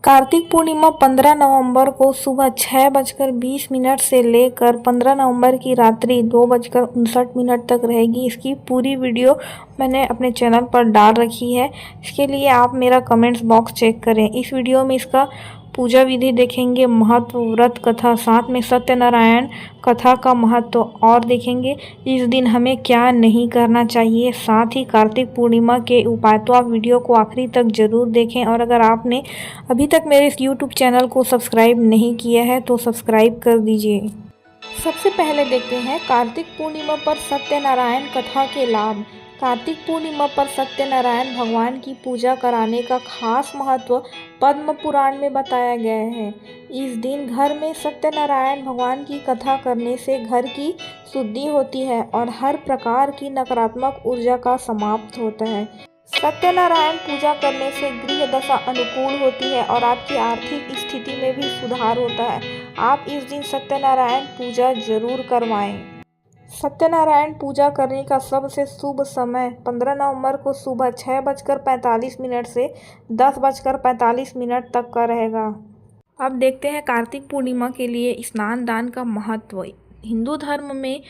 कार्तिक पूर्णिमा 15 नवंबर को सुबह 6:20 से लेकर 15 नवंबर की रात्रि 2:59 तक रहेगी। इसकी पूरी वीडियो मैंने अपने चैनल पर डाल रखी है। इसके लिए आप मेरा कमेंट्स बॉक्स चेक करें। इस वीडियो में इसका पूजा विधि देखेंगे, महत्व, व्रत कथा, साथ में सत्यनारायण कथा का महत्व और देखेंगे इस दिन हमें क्या नहीं करना चाहिए, साथ ही कार्तिक पूर्णिमा के उपाय। तो आप वीडियो को आखिरी तक जरूर देखें और अगर आपने अभी तक मेरे इस YouTube चैनल को सब्सक्राइब नहीं किया है तो सब्सक्राइब कर दीजिए। सबसे पहले देखते हैं कार्तिक पूर्णिमा पर सत्यनारायण कथा के लाभ। कार्तिक पूर्णिमा पर सत्यनारायण भगवान की पूजा कराने का खास महत्व पद्म पुराण में बताया गया है। इस दिन घर में सत्यनारायण भगवान की कथा करने से घर की शुद्धि होती है और हर प्रकार की नकारात्मक ऊर्जा का समाप्त होता है। सत्यनारायण पूजा करने से गृह दशा अनुकूल होती है और आपकी आर्थिक स्थिति में भी सुधार होता है। आप इस दिन सत्यनारायण पूजा जरूर करवाएं। सत्यनारायण पूजा करने का सबसे शुभ समय 15 नवंबर को सुबह 6:45 से 10:45 तक का रहेगा। अब देखते हैं कार्तिक पूर्णिमा के लिए स्नान दान का महत्व। हिंदू धर्म में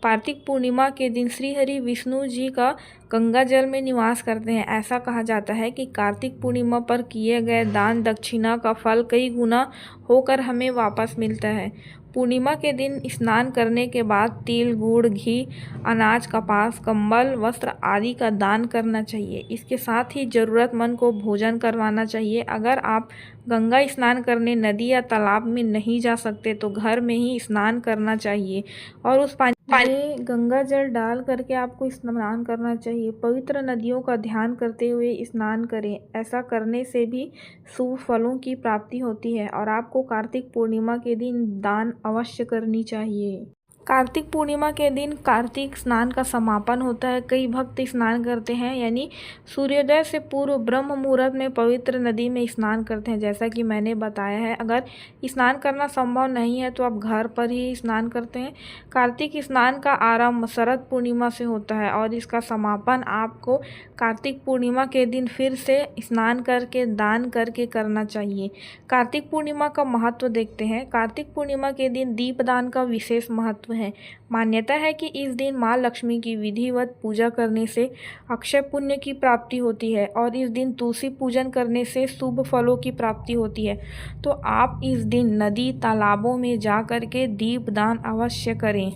कार्तिक पूर्णिमा के दिन श्री हरि विष्णु जी का गंगा जल में निवास करते हैं। ऐसा कहा जाता है कि कार्तिक पूर्णिमा पर किए गए दान दक्षिणा का फल कई गुना होकर हमें वापस मिलता है। पूर्णिमा के दिन स्नान करने के बाद तिल, गुड़, घी, अनाज, कपास, कंबल, वस्त्र आदि का दान करना चाहिए। इसके साथ ही ज़रूरतमंद को भोजन करवाना चाहिए। अगर आप गंगा स्नान करने नदी या तालाब में नहीं जा सकते तो घर में ही स्नान करना चाहिए और उस पानी में गंगा जल डाल करके आपको स्नान करना चाहिए। पवित्र नदियों का ध्यान करते हुए स्नान करें। ऐसा करने से भी शुभ फलों की प्राप्ति होती है और आपको कार्तिक पूर्णिमा के दिन दान अवश्य करनी चाहिए। कार्तिक पूर्णिमा के दिन कार्तिक स्नान का समापन होता है। कई भक्त स्नान करते हैं यानी सूर्योदय से पूर्व ब्रह्म मुहूर्त में पवित्र नदी में स्नान करते हैं, जैसा कि मैंने बताया है। अगर स्नान करना संभव नहीं है तो आप घर पर ही स्नान करते हैं। कार्तिक स्नान का आरंभ शरद पूर्णिमा से होता है और इसका समापन आपको कार्तिक पूर्णिमा के दिन फिर से स्नान करके दान करके करना चाहिए। कार्तिक पूर्णिमा का महत्व देखते हैं। कार्तिक पूर्णिमा के दिन दीपदान का विशेष महत्व है। मान्यता है कि इस दिन माँ लक्ष्मी की विधिवत पूजा करने से अक्षय पुण्य की प्राप्ति होती है और इस दिन तुलसी पूजन करने से शुभ फलों की प्राप्ति होती है। तो आप इस दिन नदी तालाबों में जा कर के दीपदान अवश्य करें।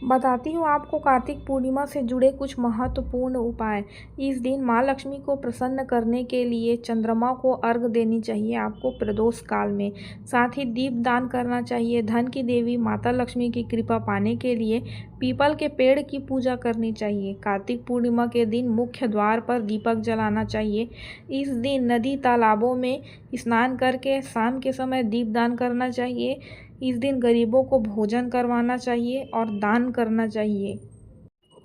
बताती हूँ आपको कार्तिक पूर्णिमा से जुड़े कुछ महत्वपूर्ण उपाय। इस दिन माँ लक्ष्मी को प्रसन्न करने के लिए चंद्रमा को अर्घ देनी चाहिए आपको प्रदोष काल में। साथ ही दीप दान करना चाहिए। धन की देवी माता लक्ष्मी की कृपा पाने के लिए पीपल के पेड़ की पूजा करनी चाहिए। कार्तिक पूर्णिमा के दिन मुख्य द्वार पर दीपक जलाना चाहिए। इस दिन नदी तालाबों में स्नान करके शाम के समय दीप दान करना चाहिए। इस दिन गरीबों को भोजन करवाना चाहिए और दान करना चाहिए।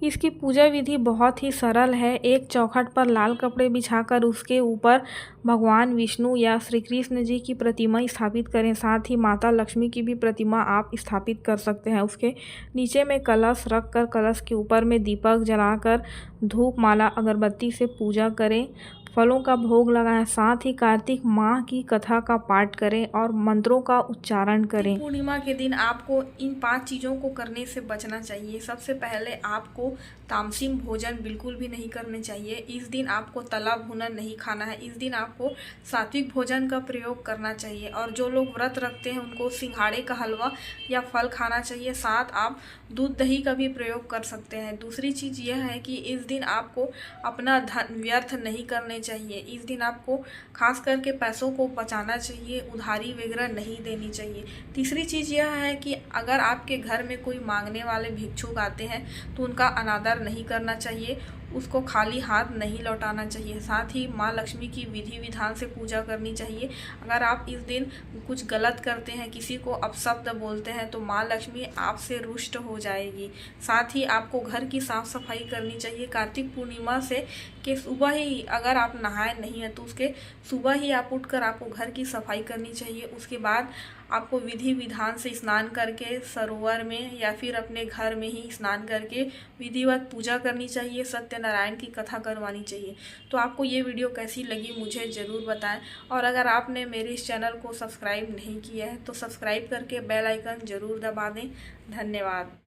इसकी पूजा विधि बहुत ही सरल है। एक चौखट पर लाल कपड़े बिछाकर उसके ऊपर भगवान विष्णु या श्री कृष्ण जी की प्रतिमा स्थापित करें। साथ ही माता लक्ष्मी की भी प्रतिमा आप स्थापित कर सकते हैं। उसके नीचे में कलश रख कर कलश के ऊपर में दीपक जलाकर धूप माला अगरबत्ती से पूजा करें। फलों का भोग लगाएं। साथ ही कार्तिक माह की कथा का पाठ करें और मंत्रों का उच्चारण करें। पूर्णिमा के दिन आपको इन 5 चीज़ों को करने से बचना चाहिए। सबसे पहले आपको तामसिक भोजन बिल्कुल भी नहीं करने चाहिए। इस दिन आपको तला भुना नहीं खाना है। इस दिन आपको सात्विक भोजन का प्रयोग करना चाहिए और जो लोग व्रत रखते हैं उनको सिंघाड़े का हलवा या फल खाना चाहिए। साथ आप दूध दही का भी प्रयोग कर सकते हैं। दूसरी चीज़ यह है कि इस दिन आपको अपना धन व्यर्थ नहीं करने चाहिए। इस दिन आपको खास करके पैसों को बचाना चाहिए, उधारी वगैरह नहीं देनी चाहिए। तीसरी चीज़ यह है कि अगर आपके घर में कोई मांगने वाले भिक्षुक आते हैं तो उनका अनादर नहीं करना चाहिए, उसको खाली हाथ नहीं लौटाना चाहिए। साथ ही माँ लक्ष्मी की विधि विधान से पूजा करनी चाहिए। अगर आप इस दिन कुछ गलत करते हैं, किसी को अपशब्द बोलते हैं तो माँ लक्ष्मी आपसे रुष्ट हो जाएगी। साथ ही आपको घर की साफ सफाई करनी चाहिए। कार्तिक पूर्णिमा से के सुबह ही अगर आप नहाए नहीं हैं तो उसके सुबह ही आप उठकर आपको घर की सफाई करनी चाहिए। उसके बाद आपको विधि विधान से स्नान करके सरोवर में या फिर अपने घर में ही स्नान करके विधिवत पूजा करनी चाहिए, सत्यनारायण की कथा करवानी चाहिए। तो आपको ये वीडियो कैसी लगी मुझे ज़रूर बताएं, और अगर आपने मेरे इस चैनल को सब्सक्राइब नहीं किया है तो सब्सक्राइब करके बेल आइकन ज़रूर दबा दें। धन्यवाद।